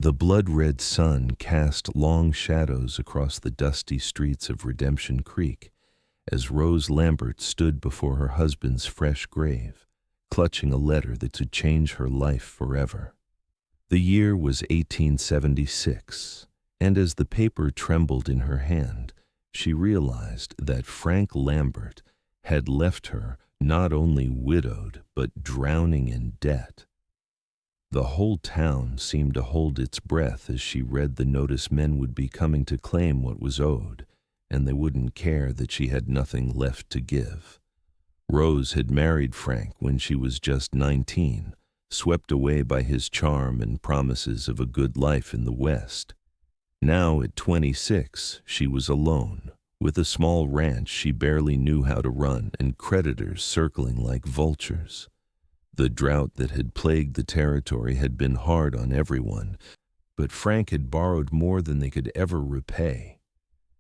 The blood-red sun cast long shadows across the dusty streets of Redemption Creek as Rose Lambert stood before her husband's fresh grave, clutching a letter that would change her life forever. The year was 1876, and as the paper trembled in her hand, she realized that Frank Lambert had left her not only widowed but drowning in debt. The whole town seemed to hold its breath as she read the notice men would be coming to claim what was owed, and they wouldn't care that she had nothing left to give. Rose had married Frank when she was just 19, swept away by his charm and promises of a good life in the West. Now at 26, she was alone, with a small ranch she barely knew how to run and creditors circling like vultures. The drought that had plagued the territory had been hard on everyone, but Frank had borrowed more than they could ever repay.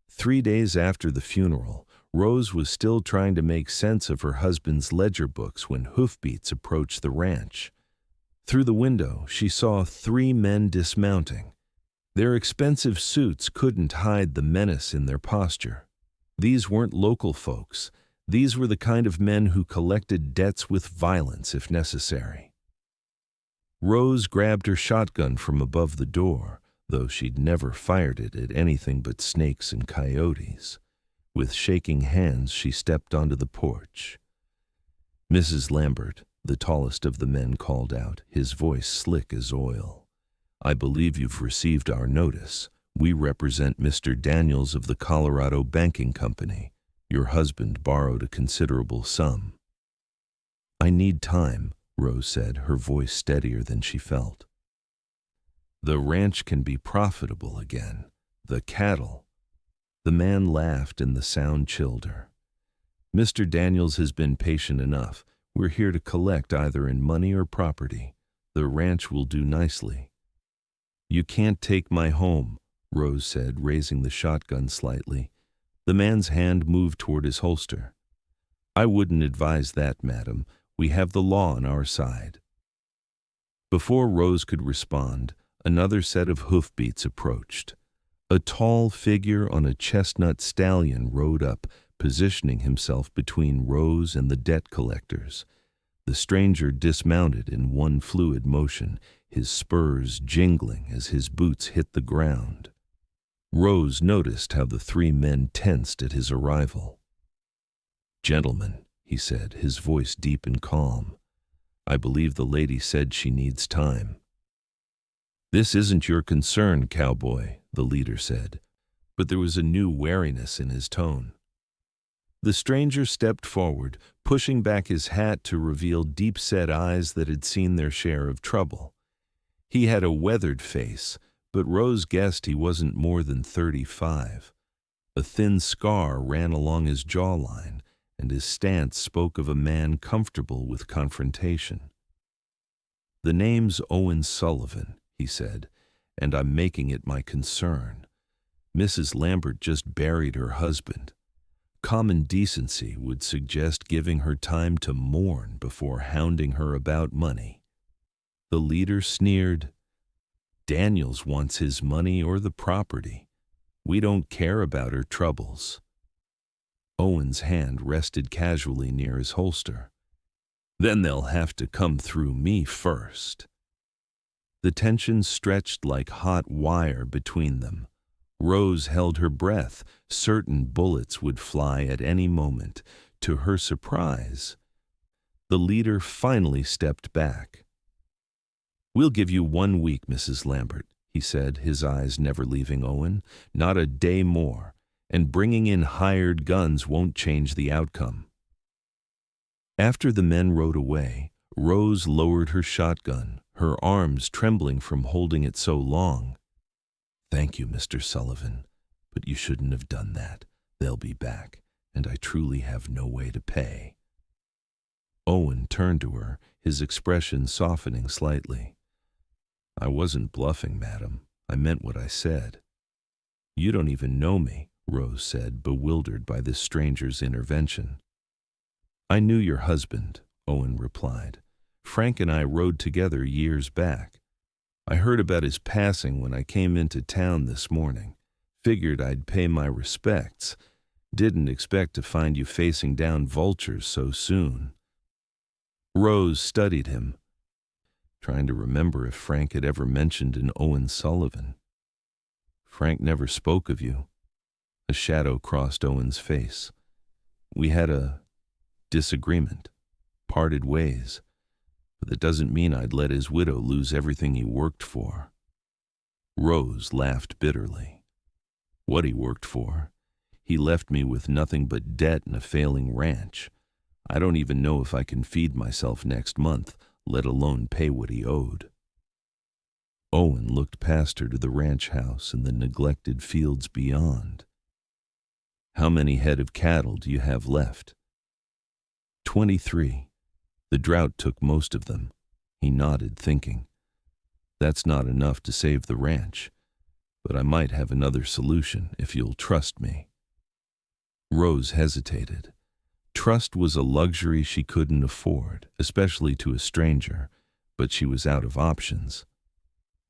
3 days after the funeral, Rose was still trying to make sense of her husband's ledger books when hoofbeats approached the ranch. Through the window, she saw 3 men dismounting. Their expensive suits couldn't hide the menace in their posture. These weren't local folks. These were the kind of men who collected debts with violence if necessary. Rose grabbed her shotgun from above the door, though she'd never fired it at anything but snakes and coyotes. With shaking hands, she stepped onto the porch. "Mrs. Lambert," the tallest of the men called out, his voice slick as oil. "I believe you've received our notice. We represent Mr. Daniels of the Colorado Banking Company. Your husband borrowed a considerable sum." "I need time," Rose said, her voice steadier than she felt. "The ranch can be profitable again. The cattle." The man laughed and the sound chilled her. "Mr. Daniels has been patient enough. We're here to collect either in money or property. The ranch will do nicely." "You can't take my home," Rose said, raising the shotgun slightly. The man's hand moved toward his holster. "I wouldn't advise that, madam. We have the law on our side." Before Rose could respond, another set of hoofbeats approached. A tall figure on a chestnut stallion rode up, positioning himself between Rose and the debt collectors. The stranger dismounted in one fluid motion, his spurs jingling as his boots hit the ground. Rose noticed how the 3 men tensed at his arrival. "Gentlemen," he said, his voice deep and calm, "I believe the lady said she needs time." "This isn't your concern, Cowboy," the leader said, but there was a new wariness in his tone. The stranger stepped forward, pushing back his hat to reveal deep-set eyes that had seen their share of trouble. He had a weathered face, but Rose guessed he wasn't more than 35. A thin scar ran along his jawline, and his stance spoke of a man comfortable with confrontation. "The name's Owen Sullivan," he said, "and I'm making it my concern. Mrs. Lambert just buried her husband. Common decency would suggest giving her time to mourn before hounding her about money." The leader sneered. "Daniels wants his money or the property. We don't care about her troubles." Owen's hand rested casually near his holster. "Then they'll have to come through me first." The tension stretched like hot wire between them. Rose held her breath, certain bullets would fly at any moment. To her surprise, the leader finally stepped back. "We'll give you 1 week, Mrs. Lambert," he said, his eyes never leaving Owen. "Not a day more, and bringing in hired guns won't change the outcome." After the men rode away, Rose lowered her shotgun, her arms trembling from holding it so long. "Thank you, Mr. Sullivan, but you shouldn't have done that. They'll be back, and I truly have no way to pay." Owen turned to her, his expression softening slightly. "I wasn't bluffing, madam. I meant what I said." "You don't even know me," Rose said, bewildered by this stranger's intervention. "I knew your husband," Owen replied. "Frank and I rode together years back." I heard about his passing when I came into town this morning. Figured I'd pay my respects. Didn't expect to find you facing down vultures so soon." Rose studied him, trying to remember if Frank had ever mentioned an Owen Sullivan. "Frank never spoke of you." A shadow crossed Owen's face. "We had a disagreement, parted ways, but that doesn't mean I'd let his widow lose everything he worked for." Rose laughed bitterly. "What he worked for? He left me with nothing but debt and a failing ranch. I don't even know if I can feed myself next month, let alone pay what he owed." Owen looked past her to the ranch house and the neglected fields beyond. "How many head of cattle do you have left?" 23. The drought took most of them." He nodded, thinking. "That's not enough to save the ranch, but I might have another solution if you'll trust me." Rose hesitated. Trust was a luxury she couldn't afford, especially to a stranger, but she was out of options.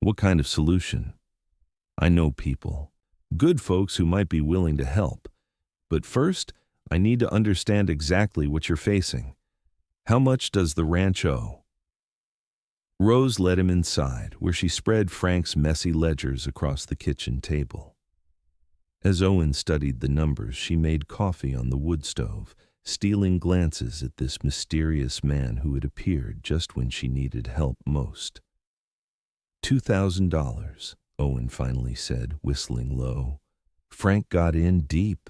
"What kind of solution?" "I know people. Good folks who might be willing to help. But first, I need to understand exactly what you're facing. How much does the ranch owe?" Rose led him inside, where she spread Frank's messy ledgers across the kitchen table. As Owen studied the numbers, she made coffee on the wood stove, stealing glances at this mysterious man who had appeared just when she needed help most. $2,000, Owen finally said, whistling low. Frank got in deep.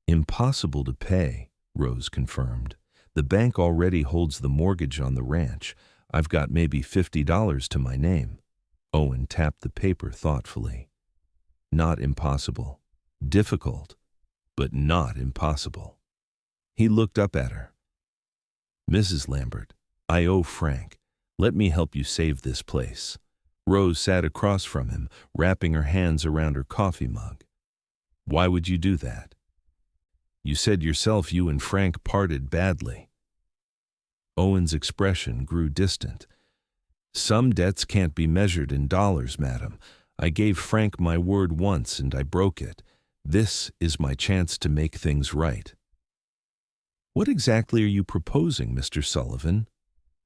"Impossible to pay," Rose confirmed. "The bank already holds the mortgage on the ranch. I've got maybe $50 to my name." Owen tapped the paper thoughtfully. "Not impossible. Difficult, but not impossible." He looked up at her. "Mrs. Lambert, I owe Frank. Let me help you save this place." Rose sat across from him, wrapping her hands around her coffee mug. "Why would you do that? You said yourself you and Frank parted badly." Owen's expression grew distant. "Some debts can't be measured in dollars, madam. I gave Frank my word once and I broke it. This is my chance to make things right." "What exactly are you proposing, Mr. Sullivan?"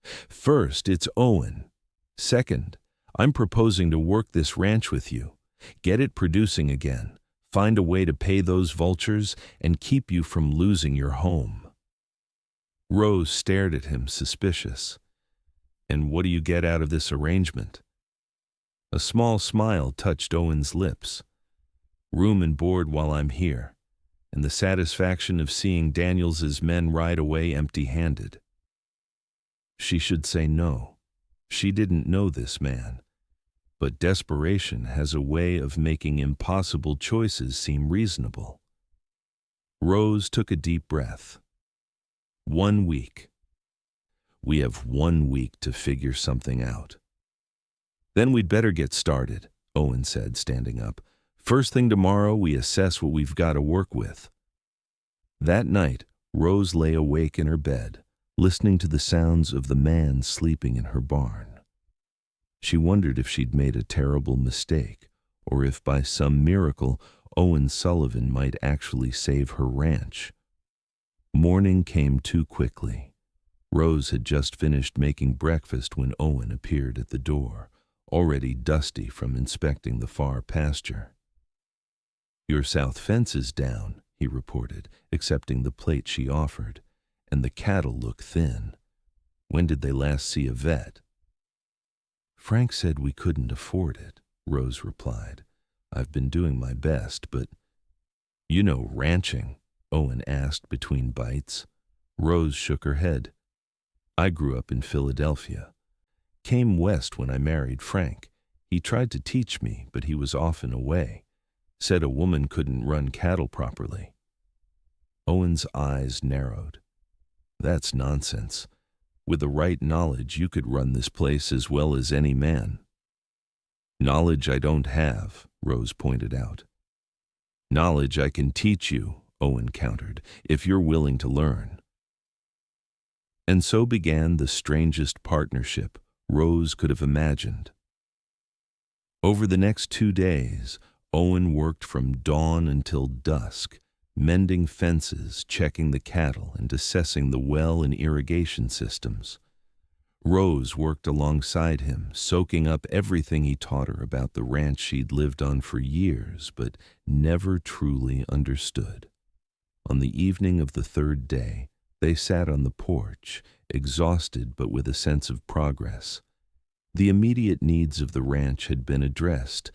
"First, it's Owen. Second, I'm proposing to work this ranch with you, get it producing again, find a way to pay those vultures, and keep you from losing your home." Rose stared at him, suspicious. "And what do you get out of this arrangement?" A small smile touched Owen's lips. "Room and board while I'm here, and the satisfaction of seeing Daniels's men ride away empty-handed." She should say no. She didn't know this man. But desperation has a way of making impossible choices seem reasonable. Rose took a deep breath. 1 week. We have 1 week to figure something out. "Then we'd better get started," Owen said, standing up. "First thing tomorrow, we assess what we've got to work with." That night, Rose lay awake in her bed, listening to the sounds of the man sleeping in her barn. She wondered if she'd made a terrible mistake, or if by some miracle Owen Sullivan might actually save her ranch. Morning came too quickly. Rose had just finished making breakfast when Owen appeared at the door, already dusty from inspecting the far pasture. "Your south fence is down," he reported, accepting the plate she offered, "and the cattle look thin. When did they last see a vet?" "Frank said we couldn't afford it," Rose replied. "I've been doing my best, but—" "You know ranching?" Owen asked between bites. Rose shook her head. "I grew up in Philadelphia. Came west when I married Frank. He tried to teach me, but he was often away. Said a woman couldn't run cattle properly." Owen's eyes narrowed. "That's nonsense. With the right knowledge, you could run this place as well as any man." "Knowledge I don't have," Rose pointed out. "Knowledge I can teach you," Owen countered, "if you're willing to learn." And so began the strangest partnership Rose could have imagined. Over the next 2 days, Owen worked from dawn until dusk, mending fences, checking the cattle, and assessing the well and irrigation systems. Rose worked alongside him, soaking up everything he taught her about the ranch she'd lived on for years but never truly understood. On the evening of the third day, they sat on the porch, exhausted but with a sense of progress. The immediate needs of the ranch had been addressed,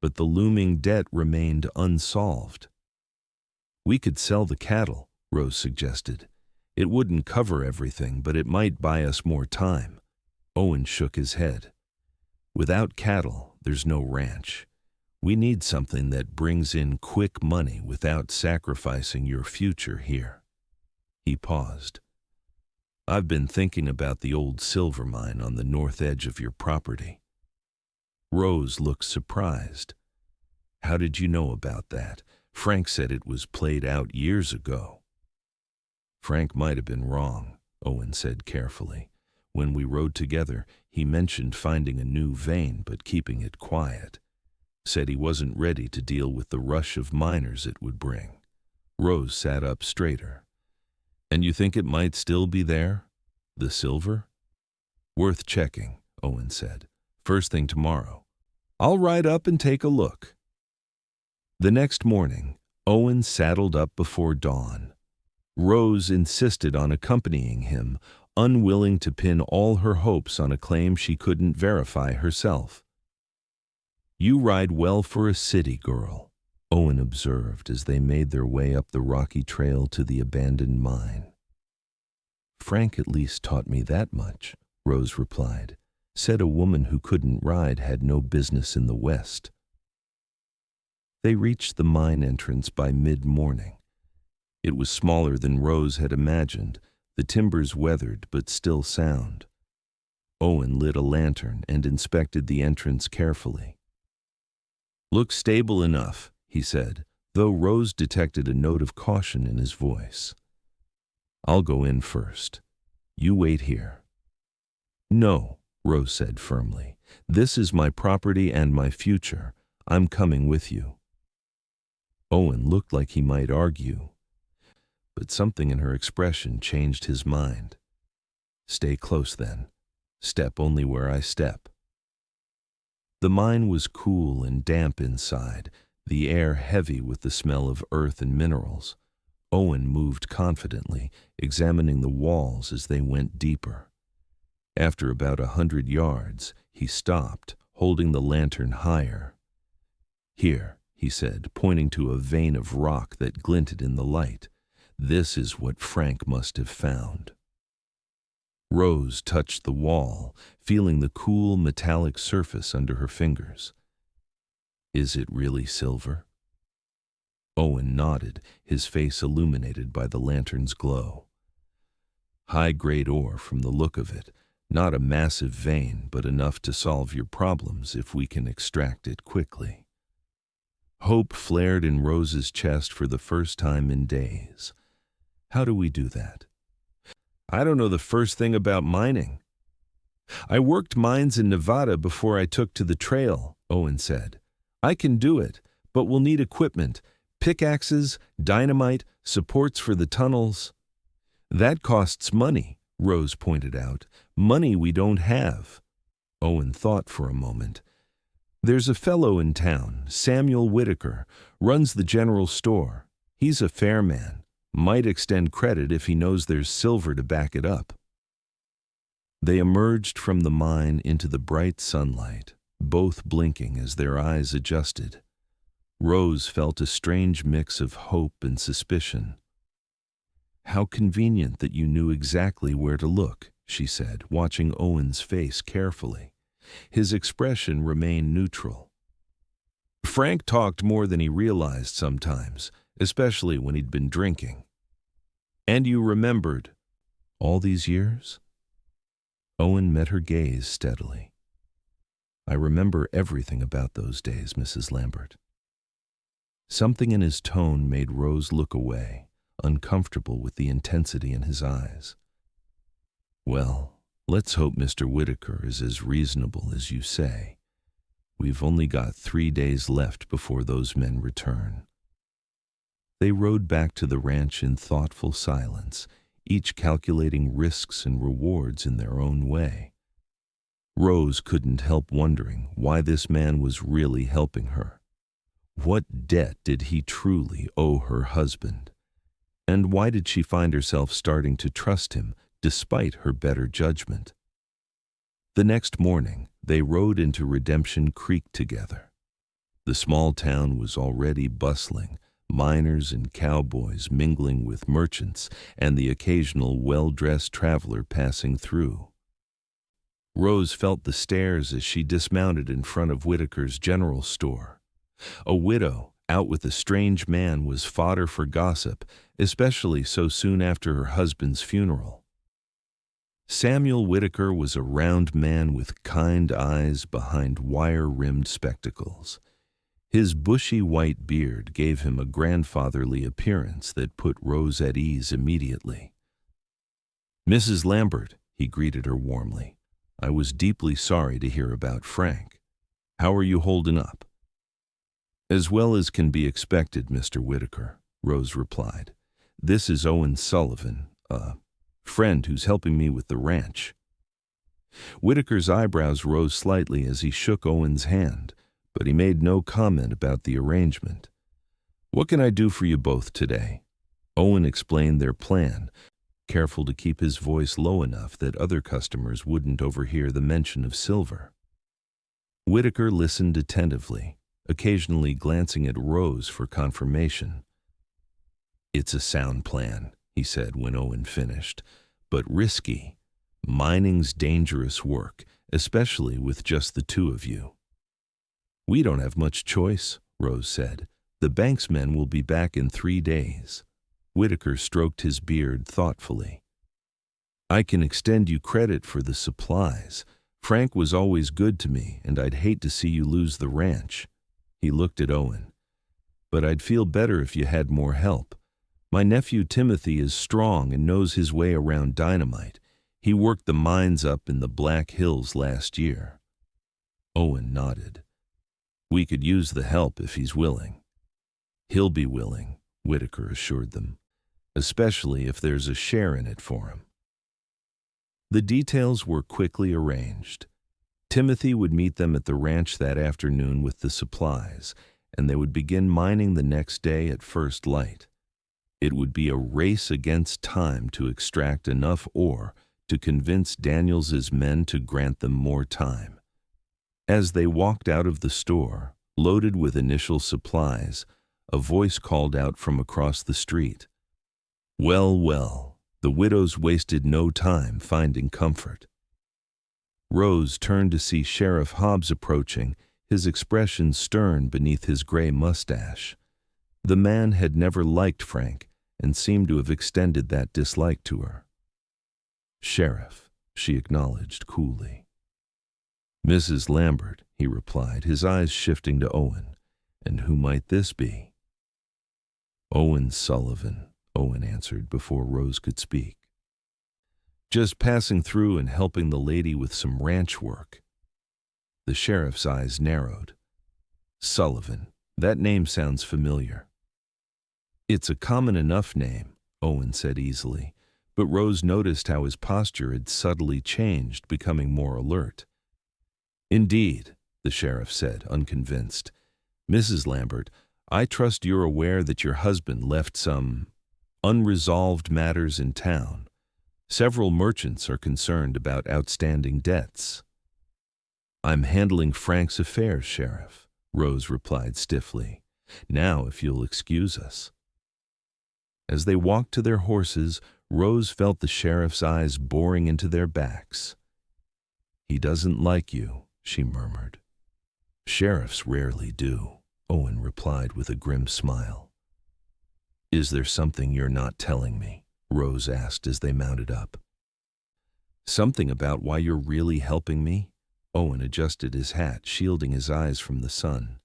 but the looming debt remained unsolved. "We could sell the cattle," Rose suggested. "It wouldn't cover everything, but it might buy us more time." Owen shook his head. "Without cattle, there's no ranch. We need something that brings in quick money without sacrificing your future here." He paused. "I've been thinking about the old silver mine on the north edge of your property." Rose looked surprised. "How did you know about that? Frank said it was played out years ago." "Frank might have been wrong," Owen said carefully. "When we rode together, he mentioned finding a new vein but keeping it quiet. Said he wasn't ready to deal with the rush of miners it would bring." Rose sat up straighter. "And you think it might still be there? The silver?" "Worth checking," Owen said. "First thing tomorrow. I'll ride up and take a look." The next morning, Owen saddled up before dawn. Rose insisted on accompanying him, unwilling to pin all her hopes on a claim she couldn't verify herself. "You ride well for a city girl," Owen observed as they made their way up the rocky trail to the abandoned mine. "Frank at least taught me that much," Rose replied. "Said a woman who couldn't ride had no business in the West." They reached the mine entrance by mid-morning. It was smaller than Rose had imagined, the timbers weathered but still sound. Owen lit a lantern and inspected the entrance carefully. "Looks stable enough," he said, though Rose detected a note of caution in his voice. "I'll go in first. You wait here." "No," Rose said firmly. "This is my property and my future. I'm coming with you." Owen looked like he might argue, but something in her expression changed his mind. "Stay close then. Step only where I step." The mine was cool and damp inside, the air heavy with the smell of earth and minerals. Owen moved confidently, examining the walls as they went deeper. After about 100 yards, he stopped, holding the lantern higher. "Here," he said, pointing to a vein of rock that glinted in the light. "This is what Frank must have found." Rose touched the wall, feeling the cool metallic surface under her fingers. "Is it really silver?" Owen nodded, his face illuminated by the lantern's glow. "High-grade ore from the look of it. Not a massive vein, but enough to solve your problems if we can extract it quickly." Hope flared in Rose's chest for the first time in days. "How do we do that?" "I don't know the first thing about mining. I worked mines in Nevada before I took to the trail," Owen said. "I can do it, but we'll need equipment, pickaxes, dynamite, supports for the tunnels." "That costs money," Rose pointed out. "Money we don't have." Owen thought for a moment. "There's a fellow in town, Samuel Whitaker, runs the general store. He's a fair man. Might extend credit if he knows there's silver to back it up." They emerged from the mine into the bright sunlight, both blinking as their eyes adjusted. Rose felt a strange mix of hope and suspicion. "How convenient that you knew exactly where to look," she said, watching Owen's face carefully. His expression remained neutral. "Frank talked more than he realized sometimes, especially when he'd been drinking." "And you remembered all these years?" Owen met her gaze steadily. "I remember everything about those days, Mrs. Lambert." Something in his tone made Rose look away, uncomfortable with the intensity in his eyes. "Well, let's hope Mr. Whitaker is as reasonable as you say. We've only got 3 days left before those men return." They rode back to the ranch in thoughtful silence, each calculating risks and rewards in their own way. Rose couldn't help wondering why this man was really helping her. What debt did he truly owe her husband? And why did she find herself starting to trust him despite her better judgment? The next morning, they rode into Redemption Creek together. The small town was already bustling, miners and cowboys mingling with merchants and the occasional well-dressed traveler passing through. Rose felt the stares as she dismounted in front of Whitaker's general store. A widow out with a strange man was fodder for gossip, especially so soon after her husband's funeral. Samuel Whitaker was a round man with kind eyes behind wire-rimmed spectacles. His bushy white beard gave him a grandfatherly appearance that put Rose at ease immediately. "Mrs. Lambert," he greeted her warmly, "I was deeply sorry to hear about Frank. How are you holding up?" "As well as can be expected, Mr. Whitaker," Rose replied. "This is Owen Sullivan, a friend who's helping me with the ranch." Whitaker's eyebrows rose slightly as he shook Owen's hand, but he made no comment about the arrangement. "What can I do for you both today?" Owen explained their plan, careful to keep his voice low enough that other customers wouldn't overhear the mention of silver. Whitaker listened attentively, occasionally glancing at Rose for confirmation. "It's a sound plan," he said when Owen finished, "but risky. Mining's dangerous work, especially with just the two of you." "We don't have much choice," Rose said. "The bank's men will be back in 3 days." Whitaker stroked his beard thoughtfully. "I can extend you credit for the supplies. Frank was always good to me, and I'd hate to see you lose the ranch." He looked at Owen. "But I'd feel better if you had more help. My nephew Timothy is strong and knows his way around dynamite. He worked the mines up in the Black Hills last year." Owen nodded. "We could use the help if he's willing." "He'll be willing," Whitaker assured them, "especially if there's a share in it for him." The details were quickly arranged. Timothy would meet them at the ranch that afternoon with the supplies, and they would begin mining the next day at first light. It would be a race against time to extract enough ore to convince Daniels's men to grant them more time. As they walked out of the store, loaded with initial supplies, a voice called out from across the street. "Well, well, the widows wasted no time finding comfort." Rose turned to see Sheriff Hobbs approaching, his expression stern beneath his gray mustache. The man had never liked Frank and seemed to have extended that dislike to her. "Sheriff," she acknowledged coolly. "Mrs. Lambert," he replied, his eyes shifting to Owen. "And who might this be?" "Owen Sullivan," Owen answered before Rose could speak. "Just passing through and helping the lady with some ranch work." The sheriff's eyes narrowed. "Sullivan, that name sounds familiar." "It's a common enough name," Owen said easily, but Rose noticed how his posture had subtly changed, becoming more alert. "Indeed," the sheriff said, unconvinced. "Mrs. Lambert, I trust you're aware that your husband left some unresolved matters in town. Several merchants are concerned about outstanding debts." "I'm handling Frank's affairs, Sheriff," Rose replied stiffly. "Now, if you'll excuse us." As they walked to their horses, Rose felt the sheriff's eyes boring into their backs. "He doesn't like you," she murmured. "Sheriffs rarely do," Owen replied with a grim smile. "Is there something you're not telling me?" Rose asked as they mounted up. "Something about why you're really helping me?" Owen adjusted his hat, shielding his eyes from the sun.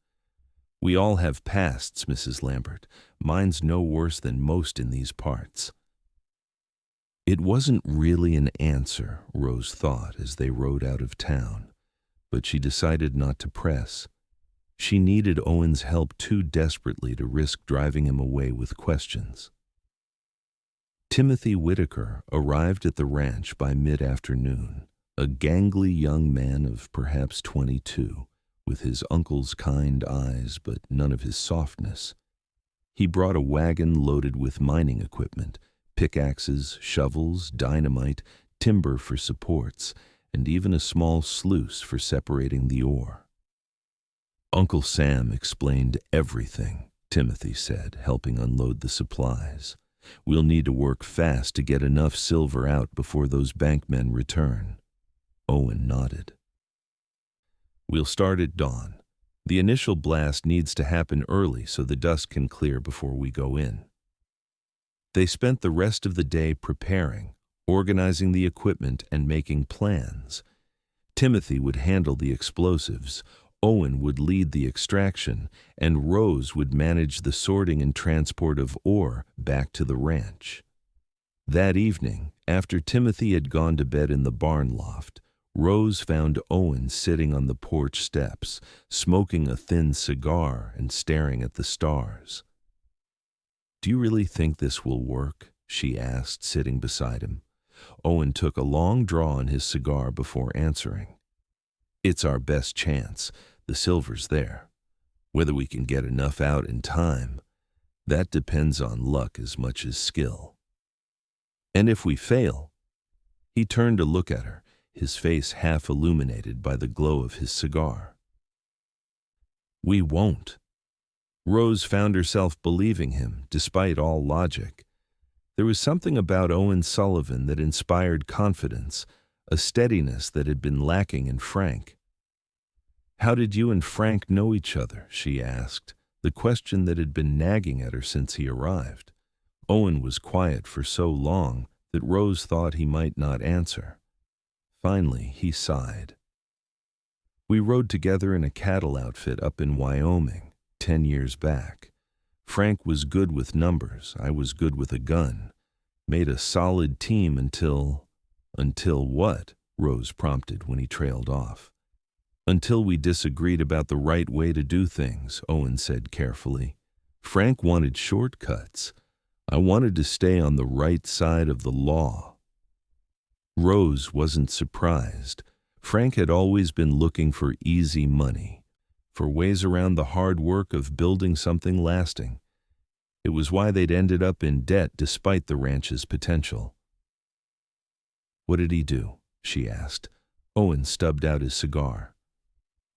"We all have pasts, Mrs. Lambert. Mine's no worse than most in these parts." It wasn't really an answer, Rose thought as they rode out of town, but she decided not to press. She needed Owen's help too desperately to risk driving him away with questions. Timothy Whitaker arrived at the ranch by mid-afternoon, a gangly young man of perhaps 22, with his uncle's kind eyes but none of his softness. He brought a wagon loaded with mining equipment, pickaxes, shovels, dynamite, timber for supports, and even a small sluice for separating the ore. Uncle Sam explained everything, Timothy said, helping unload the supplies. We'll need to work fast to get enough silver out before those bankmen return. Owen nodded. We'll start at dawn. The initial blast needs to happen early so the dust can clear before we go in. They spent the rest of the day preparing, organizing the equipment, and making plans. Timothy would handle the explosives, Owen would lead the extraction, and Rose would manage the sorting and transport of ore back to the ranch. That evening, after Timothy had gone to bed in the barn loft, Rose found Owen sitting on the porch steps, smoking a thin cigar and staring at the stars. "Do you really think this will work?" she asked, sitting beside him. Owen took a long draw on his cigar before answering. "It's our best chance. The silver's there. Whether we can get enough out in time, that depends on luck as much as skill. And if we fail—" He turned to look at her, his face half illuminated by the glow of his cigar. "We won't." Rose found herself believing him, despite all logic. There was something about Owen Sullivan that inspired confidence, a steadiness that had been lacking in Frank. "How did you and Frank know each other?" she asked, the question that had been nagging at her since he arrived. Owen was quiet for so long that Rose thought he might not answer. Finally, he sighed. "We rode together in a cattle outfit up in Wyoming, 10 years back. Frank was good with numbers, I was good with a gun. Made a solid team until—" "Until what?" Rose prompted when he trailed off. "Until we disagreed about the right way to do things," Owen said carefully. "Frank wanted shortcuts. I wanted to stay on the right side of the law." Rose wasn't surprised. Frank had always been looking for easy money, for ways around the hard work of building something lasting. It was why they'd ended up in debt despite the ranch's potential. "What did he do?" she asked. Owen stubbed out his cigar.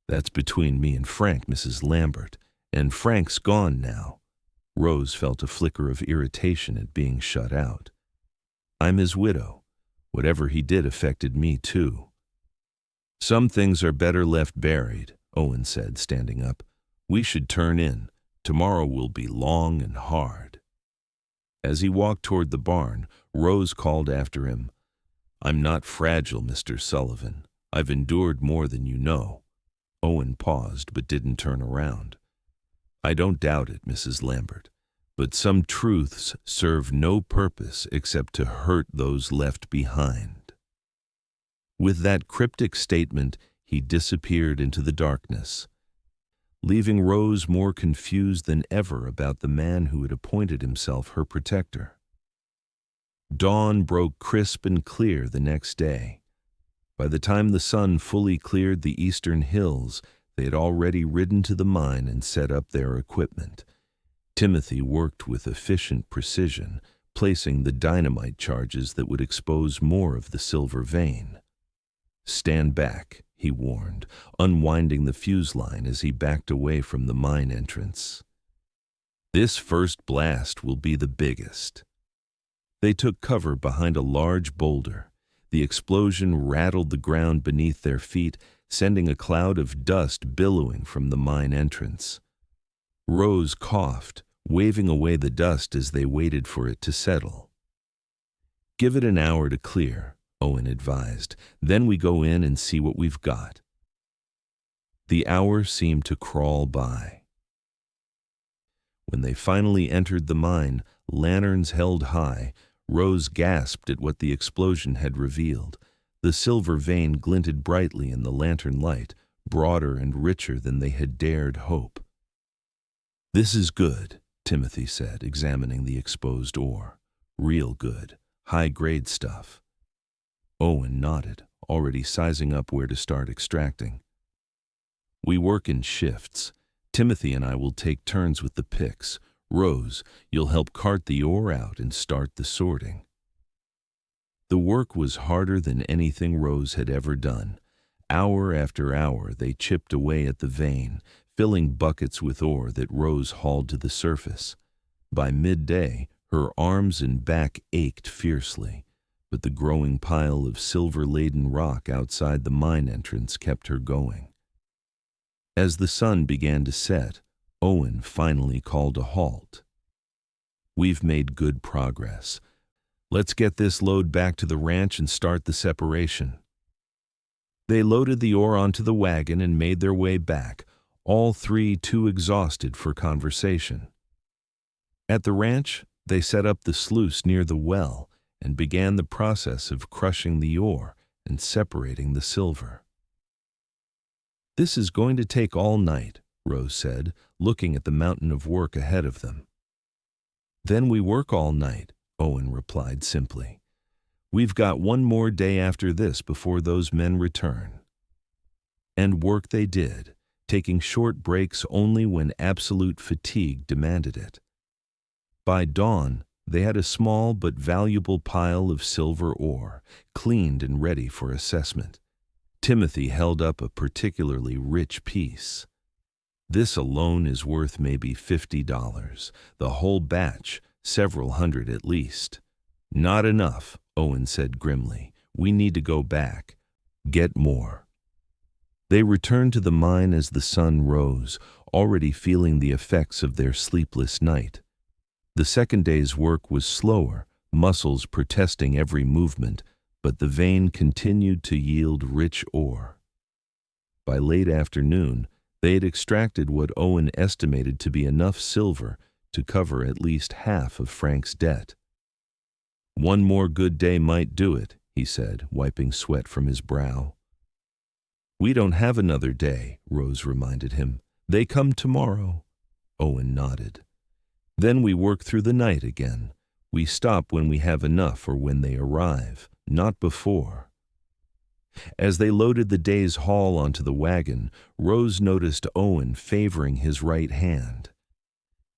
"That's between me and Frank, Mrs. Lambert, and Frank's gone now." Rose felt a flicker of irritation at being shut out. "I'm his widow. Whatever he did affected me, too." "Some things are better left buried," Owen said, standing up. "We should turn in. Tomorrow will be long and hard." As he walked toward the barn, Rose called after him, "I'm not fragile, Mr. Sullivan. I've endured more than you know." Owen paused but didn't turn around. "I don't doubt it, Mrs. Lambert, but some truths serve no purpose except to hurt those left behind." With that cryptic statement, he disappeared into the darkness, leaving Rose more confused than ever about the man who had appointed himself her protector. Dawn broke crisp and clear the next day. By the time the sun fully cleared the eastern hills, they had already ridden to the mine and set up their equipment. Timothy worked with efficient precision, placing the dynamite charges that would expose more of the silver vein. "Stand back," he warned, unwinding the fuse line as he backed away from the mine entrance. "This first blast will be the biggest." They took cover behind a large boulder. The explosion rattled the ground beneath their feet, sending a cloud of dust billowing from the mine entrance. Rose coughed, waving away the dust as they waited for it to settle. "Give it an hour to clear," Owen advised. "Then we go in and see what we've got." The hour seemed to crawl by. When they finally entered the mine, lanterns held high, Rose gasped at what the explosion had revealed. The silver vein glinted brightly in the lantern light, broader and richer than they had dared hope. "This is good," Timothy said, examining the exposed ore. "Real good, high-grade stuff." Owen nodded, already sizing up where to start extracting. "We work in shifts. Timothy and I will take turns with the picks. Rose, you'll help cart the ore out and start the sorting." The work was harder than anything Rose had ever done. Hour after hour they chipped away at the vein, filling buckets with ore that Rose hauled to the surface. By midday, her arms and back ached fiercely, but the growing pile of silver-laden rock outside the mine entrance kept her going. As the sun began to set, Owen finally called a halt. "We've made good progress. Let's get this load back to the ranch and start the separation." They loaded the ore onto the wagon and made their way back, all three too exhausted for conversation. At the ranch, they set up the sluice near the well and began the process of crushing the ore and separating the silver. "This is going to take all night," Rose said, looking at the mountain of work ahead of them. "Then we work all night," Owen replied simply. "We've got one more day after this before those men return." And work they did, taking short breaks only when absolute fatigue demanded it. By dawn, they had a small but valuable pile of silver ore, cleaned and ready for assessment. Timothy held up a particularly rich piece. "This alone is worth maybe $50. The whole batch, several hundred at least." "Not enough," Owen said grimly. "We need to go back. Get more." They returned to the mine as the sun rose, already feeling the effects of their sleepless night. The second day's work was slower, muscles protesting every movement, but the vein continued to yield rich ore. By late afternoon, they had extracted what Owen estimated to be enough silver to cover at least half of Frank's debt. "One more good day might do it," he said, wiping sweat from his brow. "We don't have another day," Rose reminded him. "They come tomorrow." Owen nodded. "Then we work through the night again. We stop when we have enough or when they arrive, not before." As they loaded the day's haul onto the wagon, Rose noticed Owen favoring his right hand.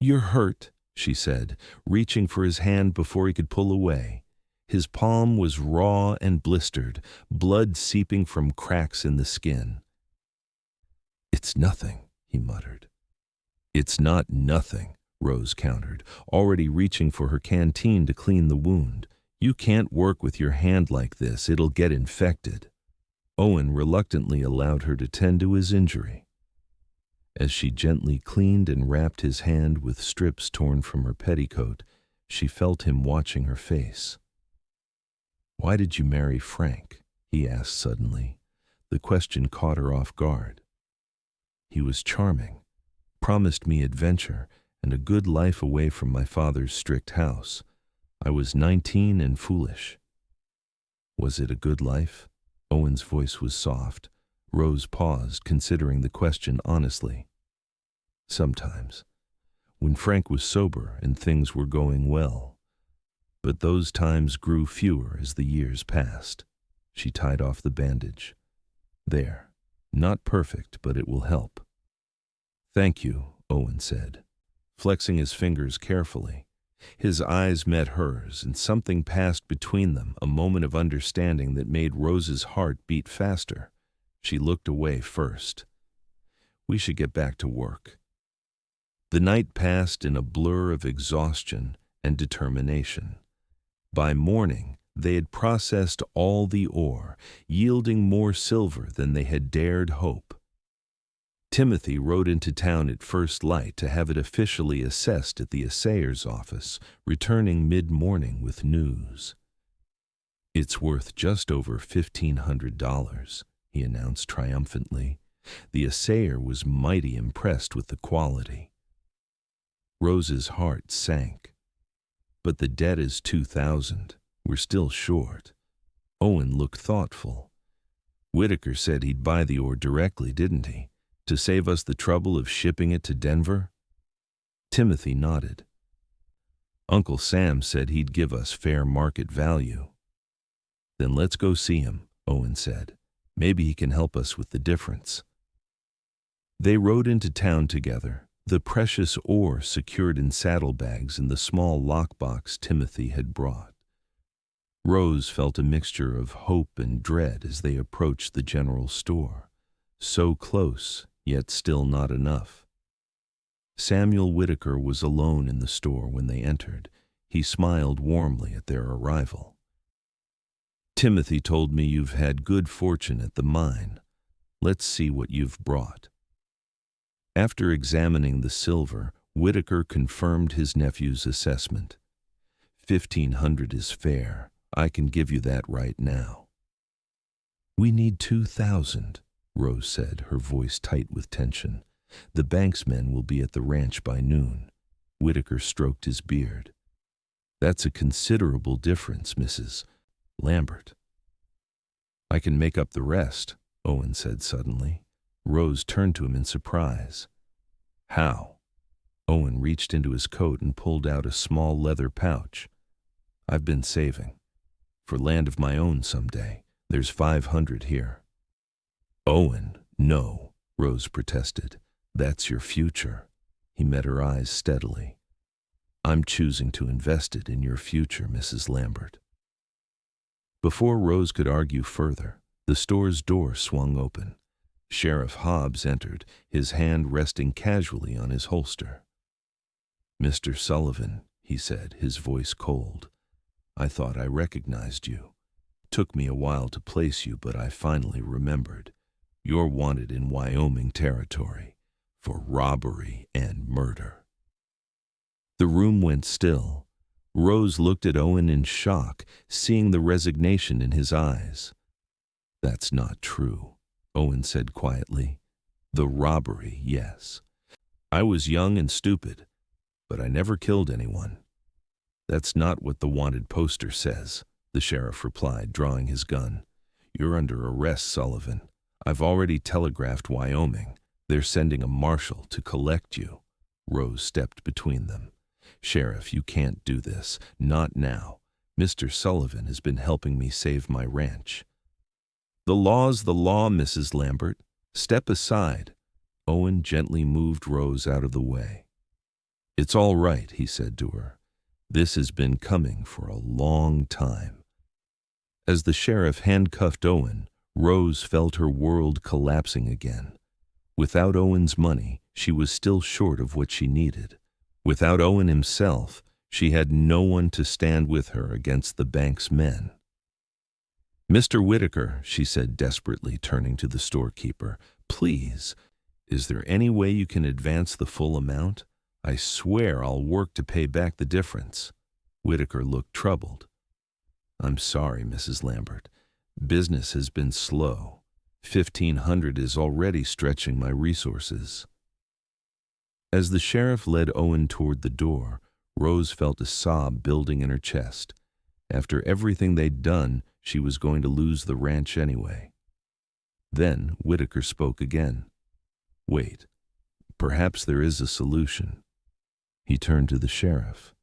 "You're hurt," she said, reaching for his hand before he could pull away. His palm was raw and blistered, blood seeping from cracks in the skin. "It's nothing," he muttered. "It's not nothing," Rose countered, already reaching for her canteen to clean the wound. "You can't work with your hand like this, it'll get infected." Owen reluctantly allowed her to tend to his injury. As she gently cleaned and wrapped his hand with strips torn from her petticoat, she felt him watching her face. "Why did you marry Frank?" he asked suddenly. The question caught her off guard. "He was charming, promised me adventure and a good life away from my father's strict house. I was 19 and foolish." "Was it a good life?" Owen's voice was soft. Rose paused, considering the question honestly. "Sometimes, when Frank was sober and things were going well. But those times grew fewer as the years passed." She tied off the bandage. "There, not perfect, but it will help." "Thank you," Owen said, flexing his fingers carefully. His eyes met hers, and something passed between them, a moment of understanding that made Rose's heart beat faster. She looked away first. "We should get back to work." The night passed in a blur of exhaustion and determination. By morning, they had processed all the ore, yielding more silver than they had dared hope. Timothy rode into town at first light to have it officially assessed at the assayer's office, returning mid-morning with news. "It's worth just over $1,500, he announced triumphantly. The assayer was mighty impressed with the quality. Rose's heart sank. "But the debt is $2,000. We're still short." Owen looked thoughtful. Whitaker said he'd buy the ore directly, didn't he? To save us the trouble of shipping it to Denver? Timothy nodded. Uncle Sam said he'd give us fair market value. Then let's go see him, Owen said. Maybe he can help us with the difference. They rode into town together, the precious ore secured in saddlebags in the small lockbox Timothy had brought. Rose felt a mixture of hope and dread as they approached the general store. So close, yet still not enough. Samuel Whitaker was alone in the store when they entered. He smiled warmly at their arrival. Timothy told me you've had good fortune at the mine. Let's see what you've brought. After examining the silver, Whitaker confirmed his nephew's assessment. 1,500 is fair. I can give you that right now. We need 2,000, Rose said, her voice tight with tension. The bank's men will be at the ranch by noon. Whitaker stroked his beard. That's a considerable difference, Mrs. Lambert. I can make up the rest, Owen said suddenly. Rose turned to him in surprise. How? Owen reached into his coat and pulled out a small leather pouch. I've been saving. For land of my own someday. There's 500 here. Owen, no, Rose protested. That's your future. He met her eyes steadily. I'm choosing to invest it in your future, Mrs. Lambert. Before Rose could argue further, the store's door swung open. Sheriff Hobbs entered, his hand resting casually on his holster. Mr. Sullivan, he said, his voice cold. I thought I recognized you. Took me a while to place you, but I finally remembered. You're wanted in Wyoming territory for robbery and murder. The room went still. Rose looked at Owen in shock, seeing the resignation in his eyes. That's not true, Owen said quietly. The robbery, yes. I was young and stupid, but I never killed anyone. That's not what the wanted poster says, the sheriff replied, drawing his gun. You're under arrest, Sullivan. I've already telegraphed Wyoming. They're sending a marshal to collect you. Rose stepped between them. Sheriff, you can't do this. Not now. Mr. Sullivan has been helping me save my ranch. The law's the law, Mrs. Lambert. Step aside. Owen gently moved Rose out of the way. It's all right, he said to her. This has been coming for a long time. As the sheriff handcuffed Owen, Rose felt her world collapsing again. Without Owen's money, she was still short of what she needed. Without Owen himself, she had no one to stand with her against the bank's men. Mr. Whitaker, she said desperately, turning to the storekeeper, please, is there any way you can advance the full amount? I swear I'll work to pay back the difference. Whitaker looked troubled. I'm sorry, Mrs. Lambert. Business has been slow. 1,500 is already stretching my resources. As the sheriff led Owen toward the door, Rose felt a sob building in her chest. After everything they'd done, she was going to lose the ranch anyway. Then Whitaker spoke again. Wait, perhaps there is a solution. He turned to the sheriff.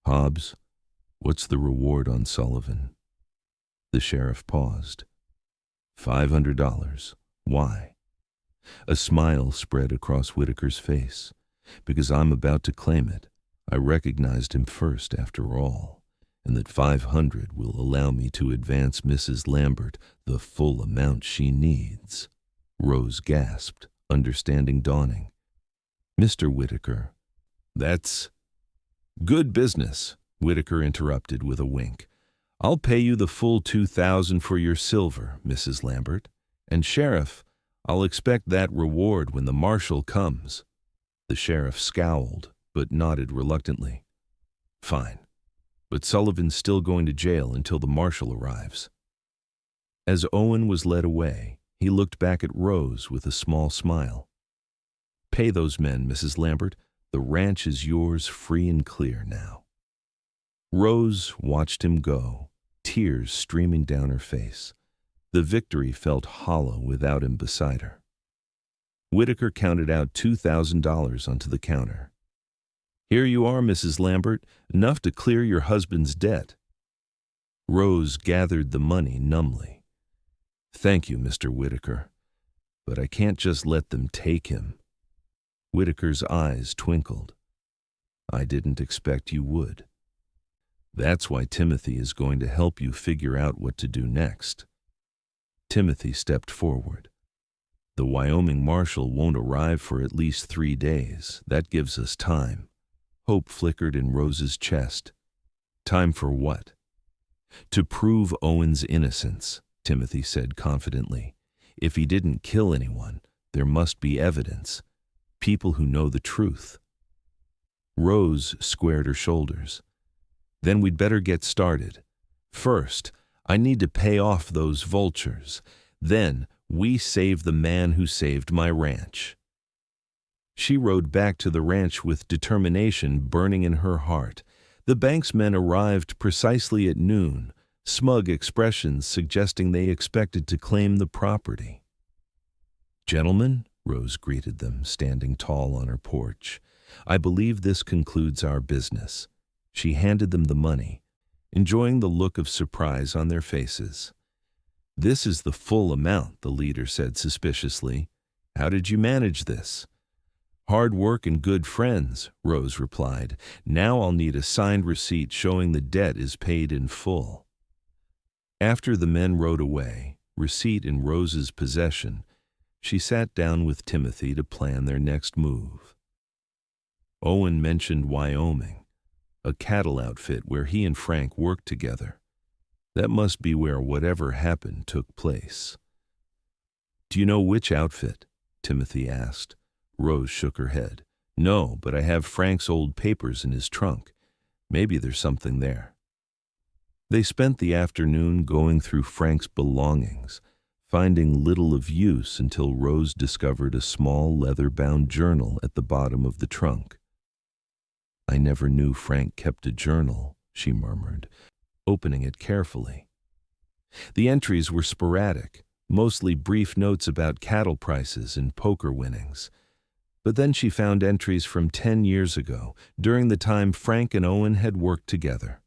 Hobbs, what's the reward on Sullivan? The sheriff paused. $500. Why? A smile spread across Whitaker's face. Because I'm about to claim it. I recognized him first, after all, and that 500 will allow me to advance Mrs. Lambert the full amount she needs. Rose gasped, understanding dawning. Mr. Whitaker, that's good business, Whitaker interrupted with a wink. I'll pay you the full 2,000 for your silver, Mrs. Lambert. And Sheriff, I'll expect that reward when the marshal comes. The sheriff scowled, but nodded reluctantly. Fine, but Sullivan's still going to jail until the marshal arrives. As Owen was led away, he looked back at Rose with a small smile. Pay those men, Mrs. Lambert. The ranch is yours free and clear now. Rose watched him go, tears streaming down her face. The victory felt hollow without him beside her. Whitaker counted out $2,000 onto the counter. "Here you are, Mrs. Lambert, enough to clear your husband's debt." Rose gathered the money numbly. "Thank you, Mr. Whitaker, but I can't just let them take him." Whitaker's eyes twinkled. "I didn't expect you would. That's why Timothy is going to help you figure out what to do next." Timothy stepped forward. "The Wyoming marshal won't arrive for at least 3 days. That gives us time." Hope flickered in Rose's chest. "Time for what?" "To prove Owen's innocence," Timothy said confidently. "If he didn't kill anyone, there must be evidence. People who know the truth." Rose squared her shoulders. "Then we'd better get started. First, I need to pay off those vultures. Then, we save the man who saved my ranch." She rode back to the ranch with determination burning in her heart. The bank's men arrived precisely at noon, smug expressions suggesting they expected to claim the property. "Gentlemen," Rose greeted them, standing tall on her porch, "I believe this concludes our business." She handed them the money, enjoying the look of surprise on their faces. "This is the full amount," the leader said suspiciously. "How did you manage this?" "Hard work and good friends," Rose replied. "Now I'll need a signed receipt showing the debt is paid in full." After the men rode away, receipt in Rose's possession, she sat down with Timothy to plan their next move. Owen mentioned Wyoming, a cattle outfit where he and Frank worked together. That must be where whatever happened took place. "Do you know which outfit?" Timothy asked. Rose shook her head. "No, but I have Frank's old papers in his trunk. Maybe there's something there." They spent the afternoon going through Frank's belongings, finding little of use until Rose discovered a small leather-bound journal at the bottom of the trunk. "I never knew Frank kept a journal," she murmured, opening it carefully. The entries were sporadic, mostly brief notes about cattle prices and poker winnings. But then she found entries from 10 years ago, during the time Frank and Owen had worked together.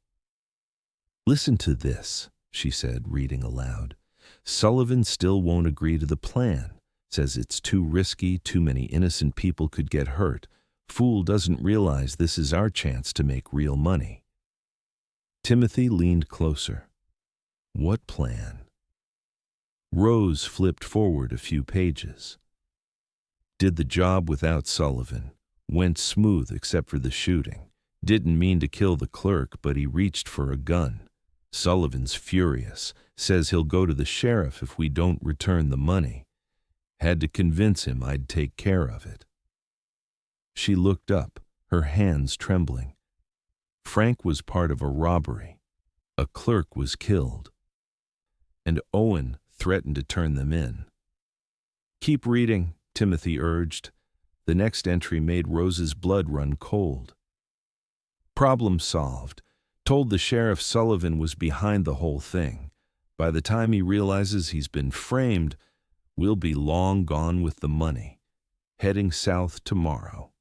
"Listen to this," she said, reading aloud. "Sullivan still won't agree to the plan. Says it's too risky, too many innocent people could get hurt. Fool doesn't realize this is our chance to make real money." Timothy leaned closer. "What plan?" Rose flipped forward a few pages. "Did the job without Sullivan. Went smooth except for the shooting. Didn't mean to kill the clerk, but he reached for a gun. Sullivan's furious. Says he'll go to the sheriff if we don't return the money. Had to convince him I'd take care of it." She looked up, her hands trembling. Frank was part of a robbery. A clerk was killed. And Owen threatened to turn them in. "Keep reading," Timothy urged. The next entry made Rose's blood run cold. "Problem solved. Told the sheriff Sullivan was behind the whole thing. By the time he realizes he's been framed, we'll be long gone with the money. Heading south tomorrow."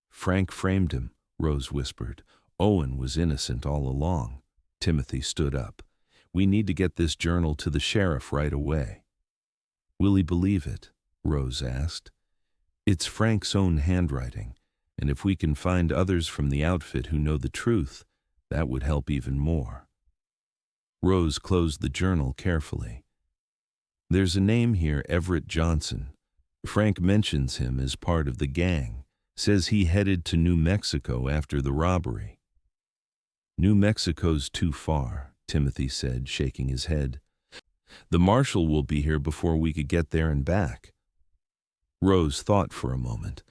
"Frank framed him," Rose whispered. "Owen was innocent all along." Timothy stood up. "We need to get this journal to the sheriff right away." "Will he believe it?" Rose asked. "It's Frank's own handwriting, and if we can find others from the outfit who know the truth, that would help even more." Rose closed the journal carefully. "There's a name here, Everett Johnson. Frank mentions him as part of the gang. Says he headed to New Mexico after the robbery." "New Mexico's too far," Timothy said, shaking his head. "The marshal will be here before we could get there and back." Rose thought for a moment.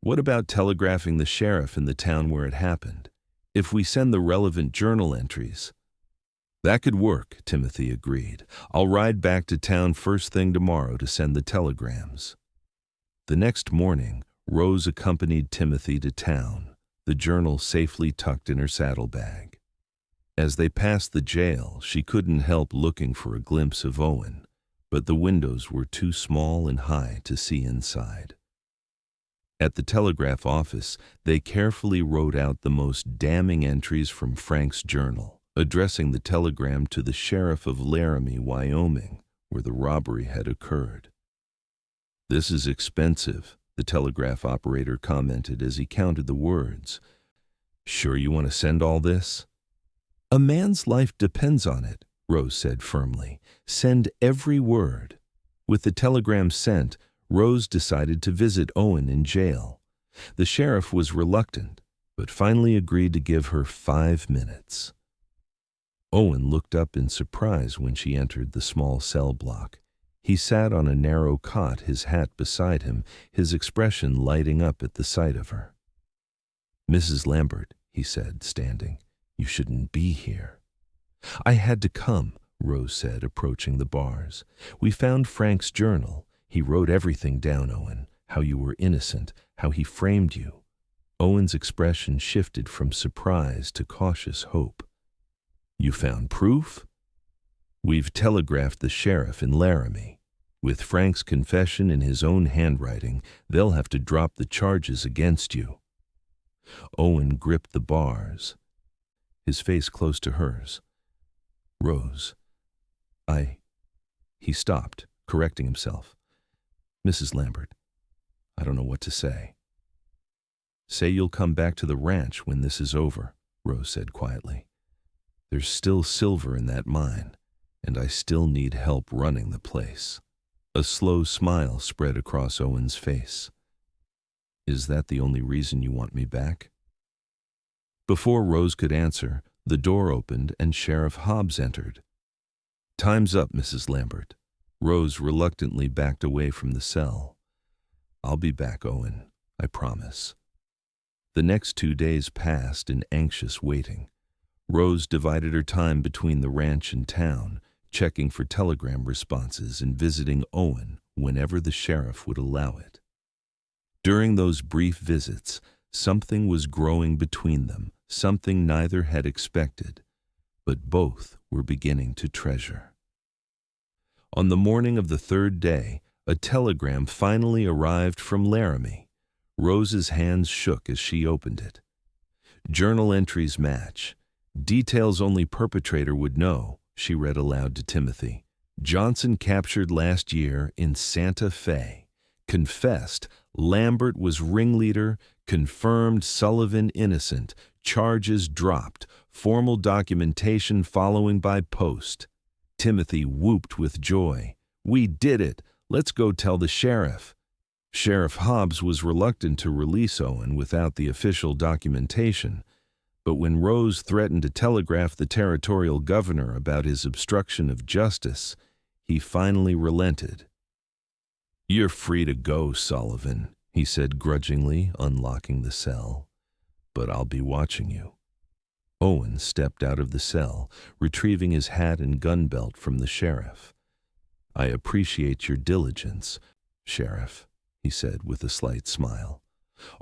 "What about telegraphing the sheriff in the town where it happened? If we send the relevant journal entries—" "That could work," Timothy agreed. "I'll ride back to town first thing tomorrow to send the telegrams." The next morning, Rose accompanied Timothy to town, the journal safely tucked in her saddlebag. As they passed the jail, she couldn't help looking for a glimpse of Owen, but the windows were too small and high to see inside. At the telegraph office, they carefully wrote out the most damning entries from Frank's journal, addressing the telegram to the sheriff of Laramie, Wyoming, where the robbery had occurred. "This is expensive," the telegraph operator commented as he counted the words. "Sure you want to send all this?" "A man's life depends on it," Rose said firmly. "Send every word." With the telegram sent, Rose decided to visit Owen in jail. The sheriff was reluctant, but finally agreed to give her 5 minutes. Owen looked up in surprise when she entered the small cell block. He sat on a narrow cot, his hat beside him, his expression lighting up at the sight of her. "Mrs. Lambert," he said, standing, "you shouldn't be here." "I had to come," Rose said, approaching the bars. "We found Frank's journal. He wrote everything down, Owen, how you were innocent, how he framed you." Owen's expression shifted from surprise to cautious hope. "You found proof?" "We've telegraphed the sheriff in Laramie. With Frank's confession in his own handwriting, they'll have to drop the charges against you." Owen gripped the bars, his face close to hers. "Rose, He stopped, correcting himself. "Mrs. Lambert, I don't know what to say." "Say you'll come back to the ranch when this is over," Rose said quietly. "There's still silver in that mine, and I still need help running the place." A slow smile spread across Owen's face. "Is that the only reason you want me back?" Before Rose could answer, the door opened and Sheriff Hobbs entered. "Time's up, Mrs. Lambert." Rose reluctantly backed away from the cell. "I'll be back, Owen, I promise." The next 2 days passed in anxious waiting. Rose divided her time between the ranch and town, checking for telegram responses and visiting Owen whenever the sheriff would allow it. During those brief visits, something was growing between them, something neither had expected, but both were beginning to treasure. On the morning of the 3rd day, a telegram finally arrived from Laramie. Rose's hands shook as she opened it. "Journal entries match. Details only perpetrator would know," she read aloud to Timothy. "Johnson captured last year in Santa Fe. Confessed, Lambert was ringleader, confirmed Sullivan innocent, charges dropped, formal documentation following by post." Timothy whooped with joy. "We did it! Let's go tell the sheriff." Sheriff Hobbs was reluctant to release Owen without the official documentation, but when Rose threatened to telegraph the territorial governor about his obstruction of justice, he finally relented. "You're free to go, Sullivan," he said grudgingly, unlocking the cell. "But I'll be watching you." Owen stepped out of the cell, retrieving his hat and gun belt from the sheriff. "I appreciate your diligence, Sheriff," he said with a slight smile.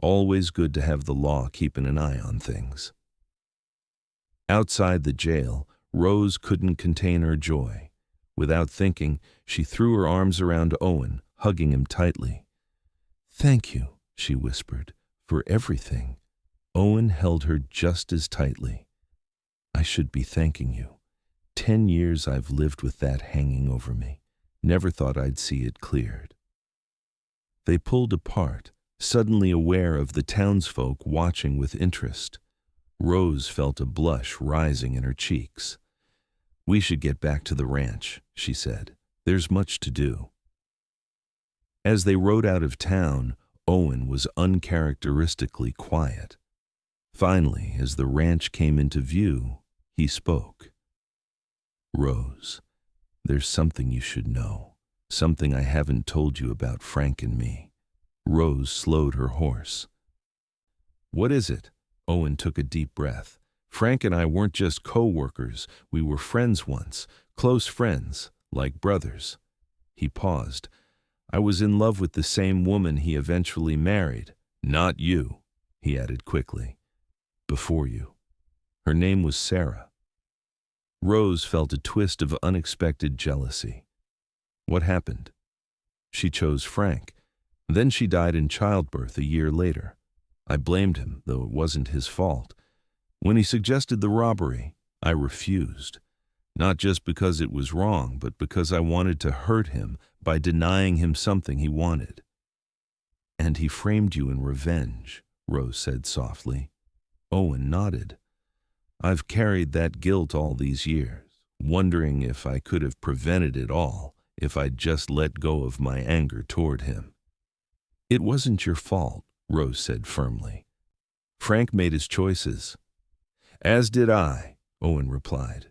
"Always good to have the law keeping an eye on things." Outside the jail, Rose couldn't contain her joy. Without thinking, she threw her arms around Owen, hugging him tightly. "Thank you," she whispered, "for everything." Owen held her just as tightly. "I should be thanking you. 10 years I've lived with that hanging over me. Never thought I'd see it cleared." They pulled apart, suddenly aware of the townsfolk watching with interest. Rose felt a blush rising in her cheeks. "We should get back to the ranch," she said. "There's much to do." As they rode out of town, Owen was uncharacteristically quiet. Finally, as the ranch came into view, he spoke. "Rose, there's something you should know, something I haven't told you about Frank and me." Rose slowed her horse. "What is it?" Owen took a deep breath. "Frank and I weren't just co-workers, we were friends once, close friends, like brothers." He paused. "I was in love with the same woman he eventually married." "Not you," he added quickly. "Before you. Her name was Sarah." Rose felt a twist of unexpected jealousy. What happened? She chose Frank. Then she died in childbirth a year later. I blamed him, though it wasn't his fault. When he suggested the robbery, I refused. Not just because it was wrong, but because I wanted to hurt him by denying him something he wanted. And he framed you in revenge, Rose said softly. Owen nodded. I've carried that guilt all these years, wondering if I could have prevented it all, if I'd just let go of my anger toward him. It wasn't your fault, Rose said firmly. Frank made his choices. As did I, Owen replied.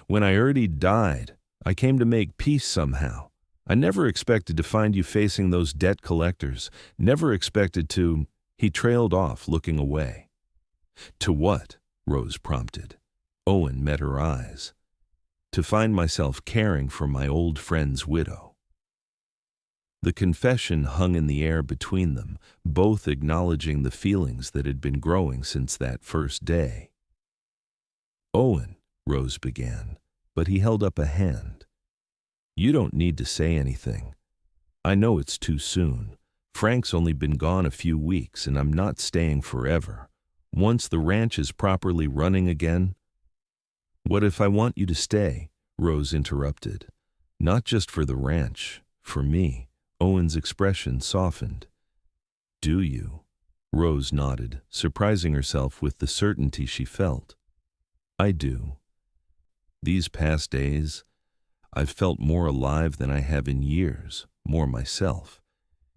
When I heard he'd died, I came to make peace somehow. I never expected to find you facing those debt collectors, never expected to— He trailed off, looking away. To what? Rose prompted. Owen met her eyes. To find myself caring for my old friend's widow. The confession hung in the air between them, both acknowledging the feelings that had been growing since that first day. Owen, Rose began, but he held up a hand. You don't need to say anything. I know it's too soon. Frank's only been gone a few weeks, and I'm not staying forever. Once the ranch is properly running again— What if I want you to stay? Rose interrupted. Not just for the ranch, for me. Owen's expression softened. Do you? Rose nodded, surprising herself with the certainty she felt. I do. These past days, I've felt more alive than I have in years, more myself.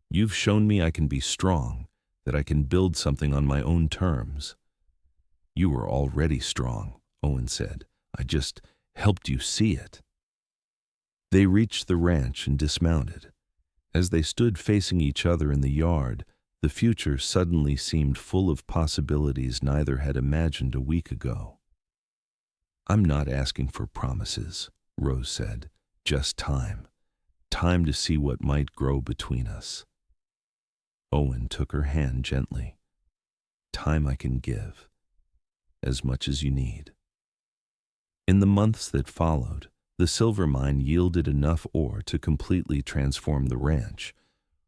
You've shown me I can be strong, that I can build something on my own terms. You were already strong, Owen said. I just helped you see it. They reached the ranch and dismounted. As they stood facing each other in the yard, the future suddenly seemed full of possibilities neither had imagined a week ago. I'm not asking for promises, Rose said. Just time. Time to see what might grow between us. Owen took her hand gently. Time I can give. As much as you need. In the months that followed, the silver mine yielded enough ore to completely transform the ranch.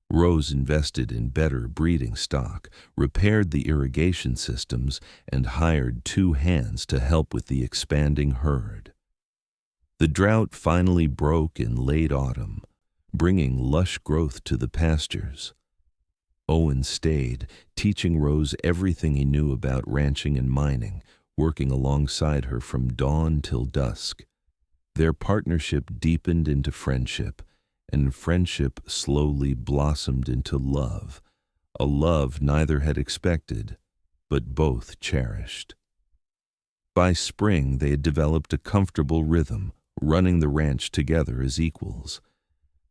Rose invested in better breeding stock, repaired the irrigation systems, and hired 2 hands to help with the expanding herd. The drought finally broke in late autumn, bringing lush growth to the pastures. Owen stayed, teaching Rose everything he knew about ranching and mining, working alongside her from dawn till dusk. Their partnership deepened into friendship, and friendship slowly blossomed into love, a love neither had expected, but both cherished. By spring, they had developed a comfortable rhythm, running the ranch together as equals.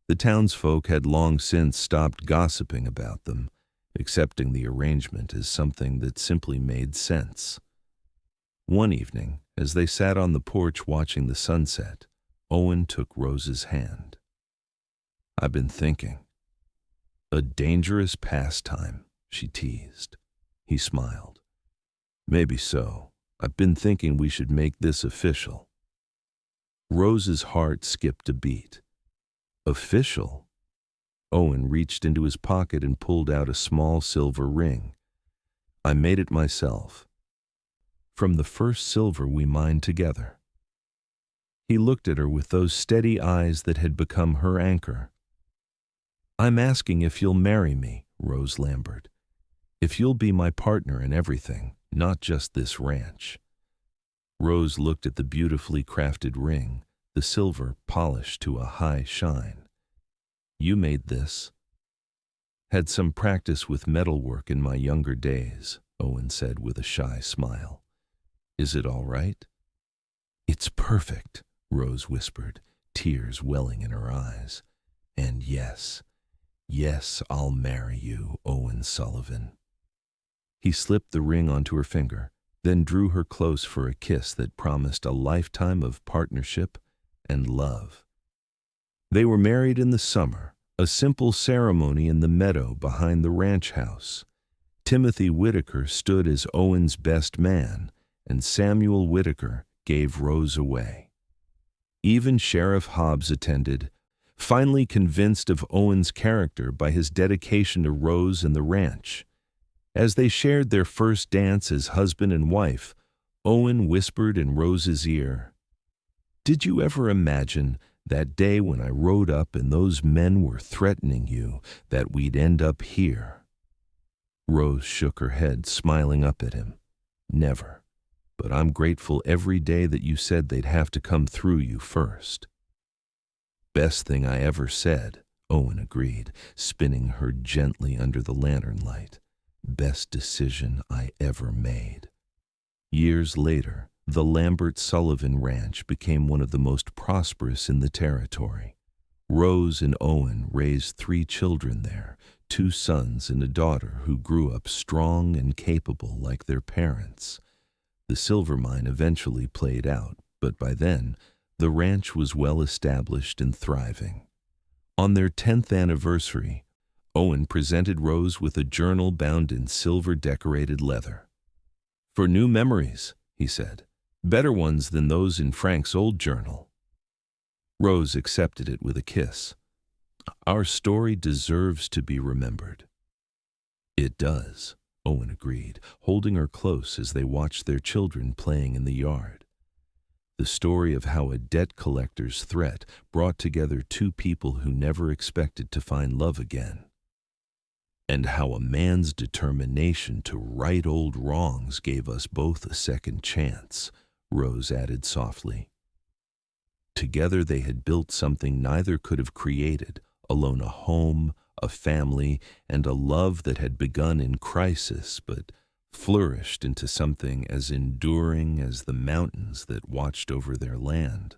The townsfolk had long since stopped gossiping about them, accepting the arrangement as something that simply made sense. One evening, as they sat on the porch watching the sunset, Owen took Rose's hand. I've been thinking. A dangerous pastime, she teased. He smiled. Maybe so. I've been thinking we should make this official. Rose's heart skipped a beat. Official? Owen reached into his pocket and pulled out a small silver ring. I made it myself. From the first silver we mined together. He looked at her with those steady eyes that had become her anchor. I'm asking if you'll marry me, Rose Lambert. If you'll be my partner in everything, not just this ranch. Rose looked at the beautifully crafted ring, the silver polished to a high shine. You made this. Had some practice with metalwork in my younger days, Owen said with a shy smile. Is it all right? It's perfect, Rose whispered, tears welling in her eyes. And yes, I'll marry you, Owen Sullivan. He slipped the ring onto her finger, then drew her close for a kiss that promised a lifetime of partnership and love. They were married in the summer, a simple ceremony in the meadow behind the ranch house. Timothy Whitaker stood as Owen's best man, and Samuel Whitaker gave Rose away. Even Sheriff Hobbs attended, finally convinced of Owen's character by his dedication to Rose and the ranch. As they shared their first dance as husband and wife, Owen whispered in Rose's ear, "Did you ever imagine that day when I rode up and those men were threatening you that we'd end up here?" Rose shook her head, smiling up at him. "Never. But I'm grateful every day that you said they'd have to come through you first." "Best thing I ever said," Owen agreed, spinning her gently under the lantern light. "Best decision I ever made." Years later, the Lambert-Sullivan Ranch became one of the most prosperous in the territory. Rose and Owen raised 3 children there, 2 sons and a daughter who grew up strong and capable like their parents. The silver mine eventually played out, but by then, the ranch was well established and thriving. On their 10th anniversary, Owen presented Rose with a journal bound in silver-decorated leather. "For new memories," he said. "Better ones than those in Frank's old journal." Rose accepted it with a kiss. "Our story deserves to be remembered." "It does," Owen agreed, holding her close as they watched their children playing in the yard. The story of how a debt collector's threat brought together 2 people who never expected to find love again. And how a man's determination to right old wrongs gave us both a second chance, Rose added softly. Together they had built something neither could have created, alone: a home, a family, and a love that had begun in crisis but flourished into something as enduring as the mountains that watched over their land.